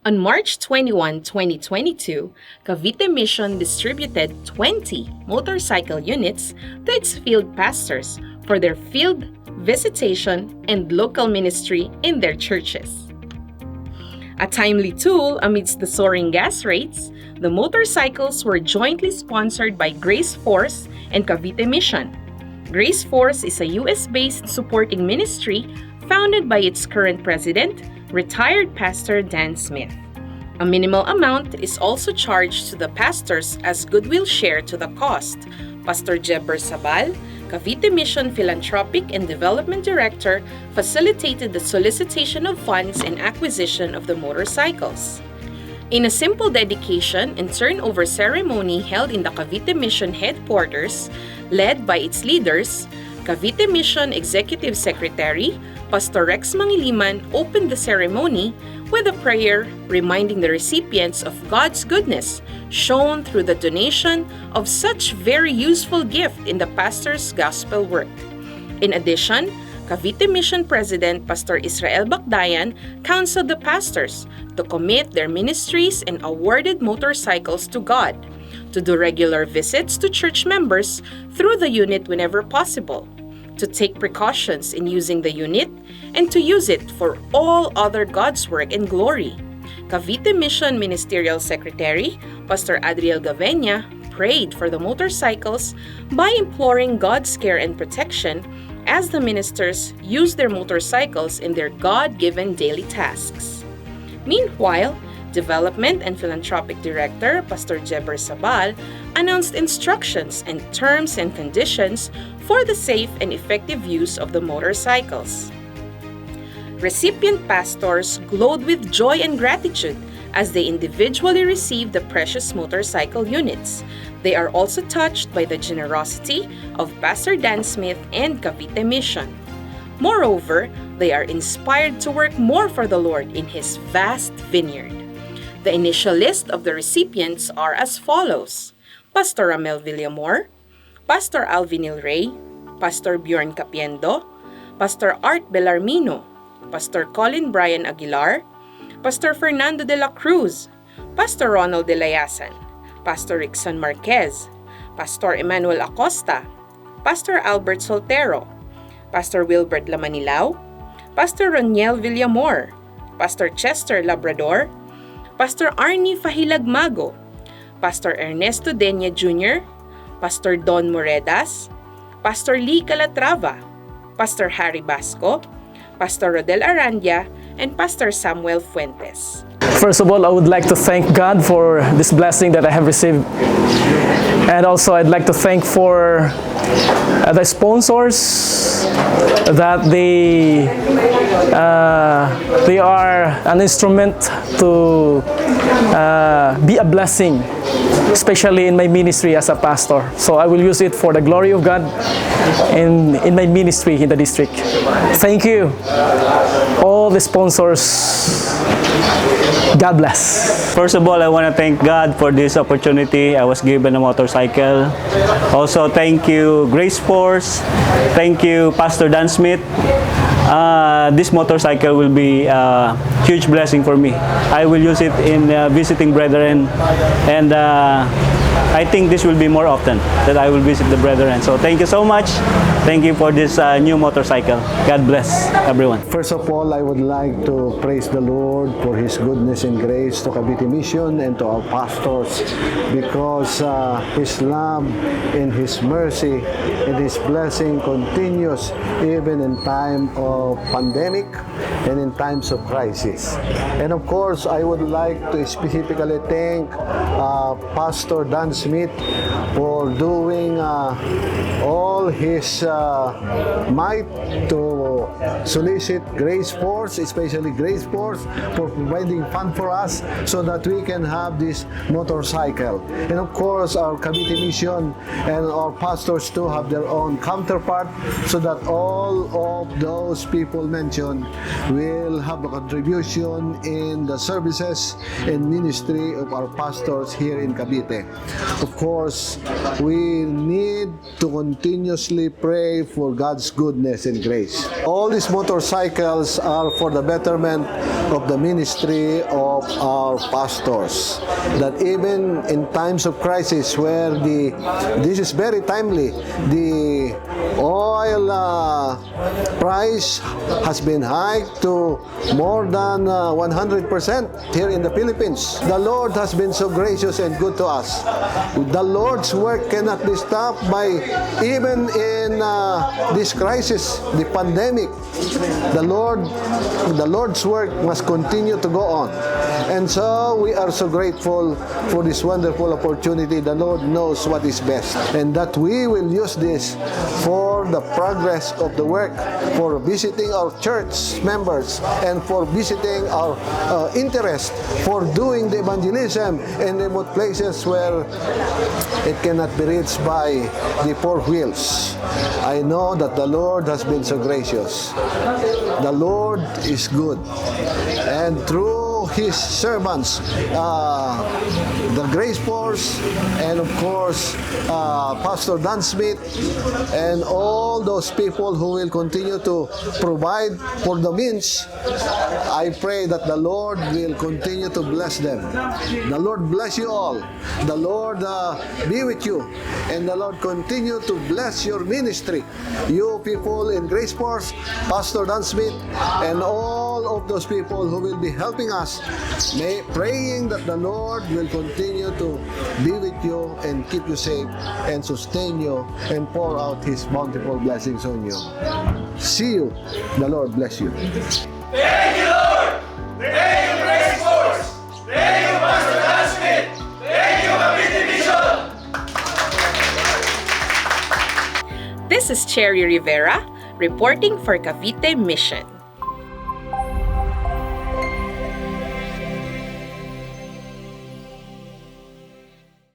On March 21, 2022, Cavite Mission distributed 20 motorcycle units to its field pastors for their field visitation and local ministry in their churches. A timely tool amidst the soaring gas rates, the motorcycles were jointly sponsored by Grace Force and Cavite Mission. Grace Force is a US-based supporting ministry founded by its current president, retired Pastor Dan Smith. A minimal amount is also charged to the pastors as goodwill share to the cost. Pastor Jeb Bersabal, Cavite Mission Philanthropic and Development Director, facilitated the solicitation of funds and acquisition of the motorcycles. In a simple dedication and turnover ceremony held in the Cavite Mission headquarters, led by its leaders, Cavite Mission Executive Secretary Pastor Rex Mangiliman opened the ceremony with a prayer reminding the recipients of God's goodness shown through the donation of such very useful gift in the pastor's gospel work. In addition, Cavite Mission President Pastor Israel Bacdayan counseled the pastors to commit their ministries and awarded motorcycles to God, to do regular visits to church members through the unit whenever possible, to take precautions in using the unit, and to use it for all other God's work and glory. Cavite Mission Ministerial Secretary Pastor Adriel Gavenia prayed for the motorcycles by imploring God's care and protection as the ministers use their motorcycles in their God-given daily tasks. Meanwhile, Development and Philanthropic Director Pastor Jeb Bersabal announced instructions and terms and conditions for the safe and effective use of the motorcycles. Recipient pastors glowed with joy and gratitude as they individually received the precious motorcycle units. They are also touched by the generosity of Pastor Dan Smith and Cavite Mission. Moreover, they are inspired to work more for the Lord in His vast vineyard. The initial list of the recipients are as follows: Pastor Ramel Villamor, Pastor Alvinil Ray, Pastor Bjorn Capiendo, Pastor Art Bellarmino, Pastor Colin Brian Aguilar, Pastor Fernando de la Cruz, Pastor Ronald de Layasan, Pastor Rickson Marquez, Pastor Emmanuel Acosta, Pastor Albert Soltero, Pastor Wilbert Lamanilao, Pastor Roniel Villamor, Pastor Chester Labrador, Pastor Arnie Fahilagmago, Pastor Ernesto Denia Jr., Pastor Don Moredas, Pastor Lee Calatrava, Pastor Harry Basco, Pastor Rodel Arandia, and Pastor Samuel Fuentes. First of all, I would like to thank God for this blessing that I have received. And also, I'd like to thank for the sponsors that they are an instrument to be a blessing, especially in my ministry as a pastor. So I will use it for the glory of God in my ministry in the district. Thank you, all the sponsors. God bless. First of all, I want to thank God for this opportunity. I was given a motorcycle. Also, thank you, Grace Force. Thank you, Pastor Dan Smith. This motorcycle will be a huge blessing for me. I will use it in visiting brethren, and I think this will be more often that I will visit the brethren. So thank you so much. Thank you for this new motorcycle. God bless everyone. First of all, I would like to praise the Lord for His goodness and grace to Cavite Mission and to our pastors, because His love and His mercy and His blessing continues even in time of pandemic and in times of crisis. And of course, I would like to specifically thank Pastor Dan Smith for doing all his might to solicit Grace Force, especially Grace Force, for providing fund for us so that we can have this motorcycle. And of course, our Cavite Mission and our pastors too have their own counterpart, so that all of those people mentioned will have a contribution in the services and ministry of our pastors here in Cavite. Of course, we need to continuously pray for God's goodness and grace. All all these motorcycles are for the betterment of the ministry of our pastors. That even in times of crisis where this is very timely, the oil price has been hiked to more than 100% here in the Philippines. The Lord has been so gracious and good to us. The Lord's work cannot be stopped by even in this crisis, the pandemic. The Lord's work must continue to go on. And so we are so grateful for this wonderful opportunity. The Lord knows what is best, and that we will use this for the progress of the work, for visiting our church members, and for visiting our interest for doing the evangelism in remote places where it cannot be reached by the four wheels. I know that the Lord has been so gracious. The Lord is good, and through His servants, the Grace Force, and of course Pastor Dan Smith, and all those people who will continue to provide for the means, I pray that the Lord will continue to bless them. The Lord bless you all. The Lord be with you, and the Lord continue to bless your ministry. You people in Grace Force, Pastor Dan Smith, and all of those people who will be helping us, praying that the Lord will continue to be with you and keep you safe and sustain you and pour out His bountiful blessings on you. See you. The Lord bless you. Thank you, Lord! Thank you, Grace Force! Thank you, Pastor Dan Smith! Thank you, Cavite Mission! This is Cherry Rivera reporting for Cavite Mission.